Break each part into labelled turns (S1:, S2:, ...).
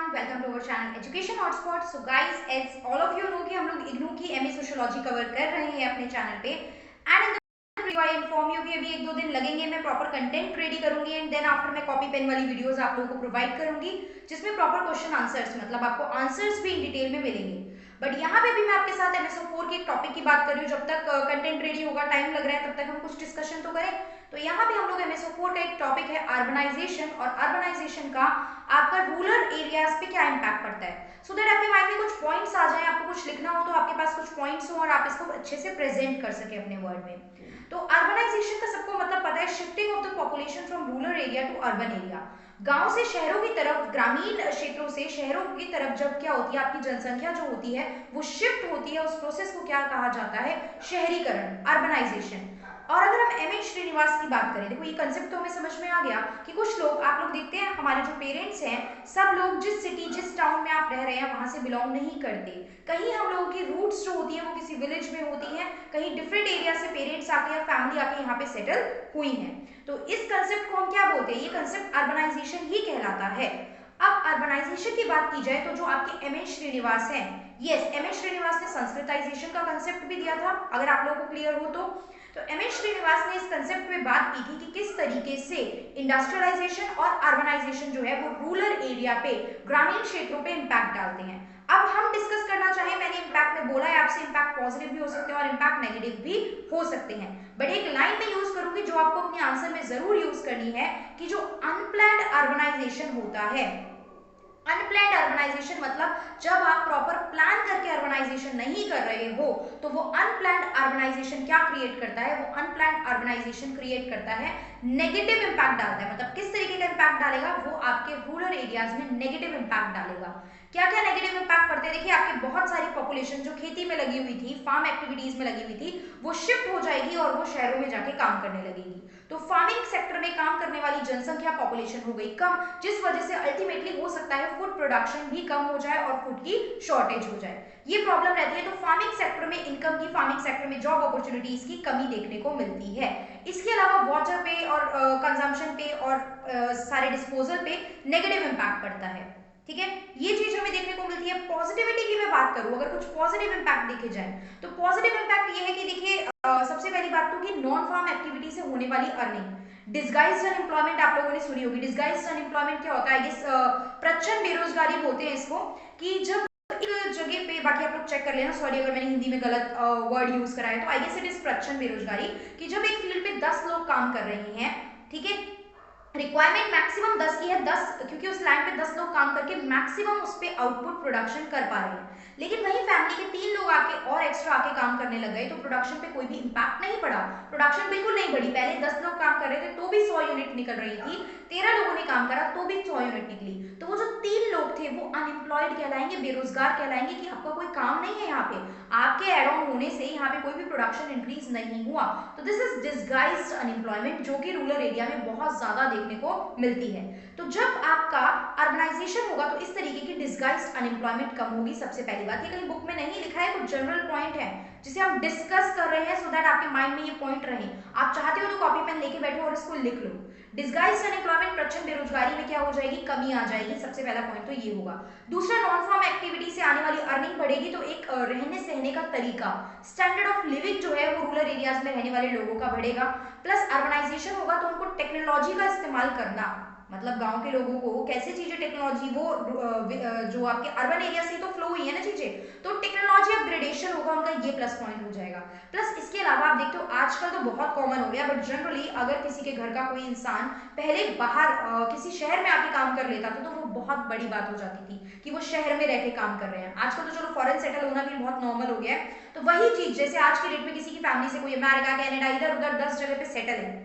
S1: Welcome to our channel education hotspot. So guys, as all of you know कि हम लोग इग्नू की MA sociology cover कर रहे हैं अपने चैनल पे। And in the video I inform you कि अभी 1-2 दिन लगेंगे, मैं प्रॉपर कंटेंट रेडी करूंगी एंड देन आफ्टर मैं कॉपी पेन वाली वीडियोस आप लोगों को प्रोवाइड करूंगी, जिसमें प्रॉपर क्वेश्चन आंसर्स, मतलब आपको आंसर्स भी इन डिटेल में मिलेंगे। बट यहाँ पे भी मैं आपके साथ MSO4 के एक टॉपिक की बात कर रही हूँ। जब तक कंटेंट रेडी होगा, टाइम लग रहा है, तब तक हम कुछ डिस्कशन तो करें। तो यहाँ पे हम लोग MSO4 का एक टॉपिक है अर्बनाइजेशन, और अर्बनाइजेशन का आपका रूरल एरियाज पे क्या इम्पैक्ट पड़ता है। सो दैट आपके माइंड में कुछ पॉइंट्स आ जाए, आपको कुछ लिखना हो तो आपके पास कुछ पॉइंट्स हो और आप इसको अच्छे से प्रेजेंट कर सके अपने वर्ड में। तो अर्बनाइजेशन का सबको मतलब पता है, shifting of the population from rural area to urban area. गांव से शहरों की तरफ, ग्रामीण क्षेत्रों से शहरों की तरफ जब क्या होती है, आपकी जनसंख्या जो होती है वो शिफ्ट होती है, उस प्रोसेस को क्या कहा जाता है, शहरीकरण, अर्बनाइजेशन। और अगर हम एम एच श्रीनिवास की बात करें, देखो ये कंसेप्ट तो हमें समझ में आ गया कि कुछ लोग, आप लोग देखते हैं हमारे जो पेरेंट्स हैं, सब लोग जिस सिटी, जिस टाउन में आप रह रहे हैं वहां से बिलोंग नहीं करते। कहीं हम लोगों की रूट्स जो होती है वो किसी विलेज में होती है, कहीं डिफरेंट एरिया से पेरेंट्स आके या फैमिली आके यहाँ पे सेटल हुई है। तो इस कंसेप्ट को हम क्या बोलते हैं, ये कंसेप्ट अर्बनाइजेशन ही कहलाता है। अब अर्बनाइजेशन की बात की जाए तो जो आपके एम एच श्रीनिवास हैं, यस, एम एच श्रीनिवास ने संस्कृताइजेशन का कंसेप्ट भी दिया था, अगर आप लोगों को क्लियर हो तो एम एच श्रीनिवास ने इस कंसेप्ट में बात की थी कि किस तरीके से इंडस्ट्रियलाइजेशन और अर्बनाइजेशन जो है वो रूरल एरिया पे, ग्रामीण क्षेत्रों पे इंपैक्ट डालते हैं। अब हम डिस्कस करना चाहें, मैंने इंपैक्ट में बोला है आपसे, इंपैक्ट पॉजिटिव भी हो सकते हैं और इंपैक्ट नेगेटिव भी हो सकते हैं। बट एक लाइन में यूज करूंगी जो आपको अपने आंसर में जरूर यूज करनी है, कि जो अनप्लैन्ड अर्बनाइजेशन होता है, अनप्लैन्ड अर्बनाइजेशन मतलब जब आप प्रॉपर प्लान करके अर्बनाइजेशन नहीं कर रहे हो, तो वो अनप्लैन्ड अर्बनाइजेशन क्या क्रिएट करता है, वो अनप्लैन्ड अर्बनाइजेशन क्रिएट करता है नेगेटिव इंपैक्ट डालता है। मतलब किस तरीके का इंपैक्ट डालेगा, वो आपके रूरल एरियाज में नेगेटिव इंपैक्ट डालेगा। क्या क्या नेगेटिव इंपैक्ट पड़ते हैं, देखिए आपकी बहुत सारी पॉपुलेशन जो खेती में लगी हुई थी, फार्म एक्टिविटीज में लगी हुई थी, वो शिफ्ट हो जाएगी और वो शहरों में जाके काम करने लगेगी। तो फार्मिंग सेक्टर में काम करने वाली जनसंख्या, पॉपुलेशन हो गई कम, जिस वजह से अल्टीमेटली हो सकता है फूड प्रोडक्शन भी कम हो जाए और फूड की शॉर्टेज हो जाए, ये प्रॉब्लम रहती है। तो फार्मिंग सेक्टर में इनकम की, फार्मिंग सेक्टर में जॉब अपॉर्चुनिटीज की कमी देखने को मिलती है। इसके अलावा वाटर पे और कंजम्पशन पे और सारे डिस्पोजल पे नेगेटिव इंपैक्ट पड़ता है। ठीक है, ये चीज हमें देखने को मिलती है। पॉजिटिविटी की मैं बात करूं, अगर कुछ पॉजिटिव इंपैक्ट देखे जाए तो पॉजिटिव इंपैक्ट ये है कि देखिए सबसे पहली बात तो कि नॉन फार्म एक्टिविटी से होने वाली अर्निंग, डिस्गाइज्ड अनएम्प्लॉयमेंट आप लोगों ने सुनी होगी। डिस्गाइज्ड अनएम्प्लॉयमेंट क्या होता है, प्रच्छन्न बेरोजगारी बोलते हैं इसको, कि जब एक जगह पे, बाकी आप लोग चेक कर लेना, सॉरी अगर मैंने हिंदी में गलत वर्ड यूज करा है, तो आई गेस इट इज प्रच्छन्न बेरोजगारी, कि जब एक फील्ड पे 10 लोग काम कर रहे हैं, ठीक है, रिक्वायरमेंट मैक्सिमम 10 की है, 10 क्योंकि उस लैंड पे 10 लोग काम करके मैक्सिमम उस पे आउटपुट प्रोडक्शन कर पा रहे हैं, लेकिन वही फैमिली के 3 लोग आके और एक्स्ट्रा आके काम करने लग गए, तो प्रोडक्शन पे कोई भी इंपैक्ट नहीं पड़ा, प्रोडक्शन बिल्कुल नहीं बढ़ी। पहले 10 लोग काम कर रहे थे तो भी 100 यूनिट निकल रही थी, 13 लोगों ने काम करा तो भी 100 यूनिट निकली, तो वो जो 3 लोग थे वो अनएम्प्लॉयड कहलाएंगे, बेरोजगार कहलाएंगे, कि आपका कोई काम नहीं है यहाँ पे, आपके एड ऑन होने से यहाँ पे कोई भी प्रोडक्शन इंक्रीज नहीं हुआ। तो दिस इज डिस्गाइज्ड अनएम्प्लॉयमेंट, जो कि रूरल एरिया में बहुत ज्यादा देखने को मिलती है। तो जब आपका अर्बनाइजेशन होगा तो इस तरीके की डिस्गाइज्ड अनएम्प्लॉयमेंट कम होगी। सबसे पहली बात, ये कहीं बुक में नहीं लिखा है, कुछ जनरल पॉइंट है जिसे हम डिस्कस कर रहे हैं, सो दैट आपके माइंड में ये पॉइंट रहे। आप चाहते हो तो कॉपी पेन लेके बैठो और इसको लिख लो। डिस्गाइज्ड अनएम्प्लॉयमेंट, प्रच्छन्न बेरोजगारी में क्या हो जाएगी, कमी आ जाएगी। सबसे पहला पॉइंट तो ये होगा। दूसरा, नॉन फॉर्म एक्टिविटी से आने वाली अर्निंग बढ़ेगी, तो एक रहने सहने का तरीका, स्टैंडर्ड ऑफ लिविंग जो है वो रूरल एरियाज में रहने वाले लोगों का बढ़ेगा। प्लस अर्बनाइजेशन होगा तो उनको टेक्नोलॉजी का इस्तेमाल करना, मतलब गांव के लोगों को कैसे चीजें, टेक्नोलॉजी, वो जो आपके अर्बन एरिया से तो फ्लो हुई है ना चीजें, तो टेक्नोलॉजी अपग्रेडेशन होगा उनका, ये प्लस पॉइंट हो जाएगा। प्लस इसके अलावा आप देखते हो आजकल तो बहुत कॉमन हो गया, बट जनरली अगर किसी के घर का कोई इंसान पहले बाहर किसी शहर में आके काम कर लेता था, तो वो बहुत बड़ी बात हो जाती थी कि वो शहर में रह के काम कर रहे हैं। आजकल तो चलो फॉरेन सेटल होना भी बहुत नॉर्मल हो गया है। तो वही चीज, जैसे आज की डेट में किसी की फैमिली से कोई अमेरिका, कनाडा, इधर उधर 10 जगह पे सेटल है,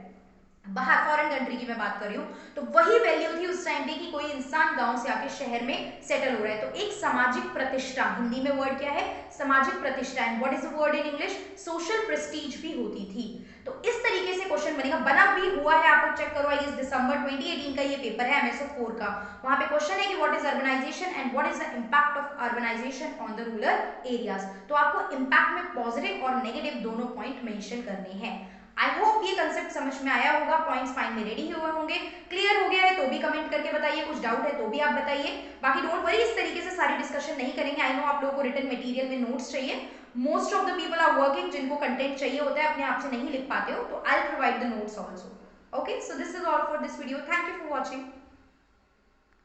S1: बाहर फॉरेन कंट्री की मैं बात कर रही हूँ, तो वही वैल्यू थी उस टाइम पे कि कोई इंसान गांव से आके शहर में सेटल हो रहा है। तो एक सामाजिक प्रतिष्ठा, हिंदी में वर्ड क्या है, सामाजिक प्रतिष्ठा, and what is the word in English, social Prestige भी होती थी। तो इस तरीके से क्वेश्चन बनेगा, बना भी हुआ है, आप लोग चेक करो, इस दिसंबर 2018 का ये पेपर है MSO4 का, वहां पे क्वेश्चन है कि what is urbanisation and what is the impact of urbanisation on the rural areas. तो आपको इंपैक्ट में पॉजिटिव और नेगेटिव दोनों पॉइंट मेंशन करने हैं। आई होप ये कंसेप्ट समझ में आया होगा, पॉइंट्स माइंड में रेडी हुए होंगे, क्लियर हो गया है तो भी कमेंट करके बताइए, कुछ डाउट है तो भी आप बताइए। बाकी डोंट वरी, इस तरीके से सारी डिस्कशन नहीं करेंगे। आई नो आप लोगों को रिटन मटेरियल में नोट्स चाहिए, most of the people are working, जिनको कंटेंट चाहिए होता है अपने आप से नहीं लिख पाते हो, तो I will provide the notes also. Okay, so this is all for this video, thank you for watching.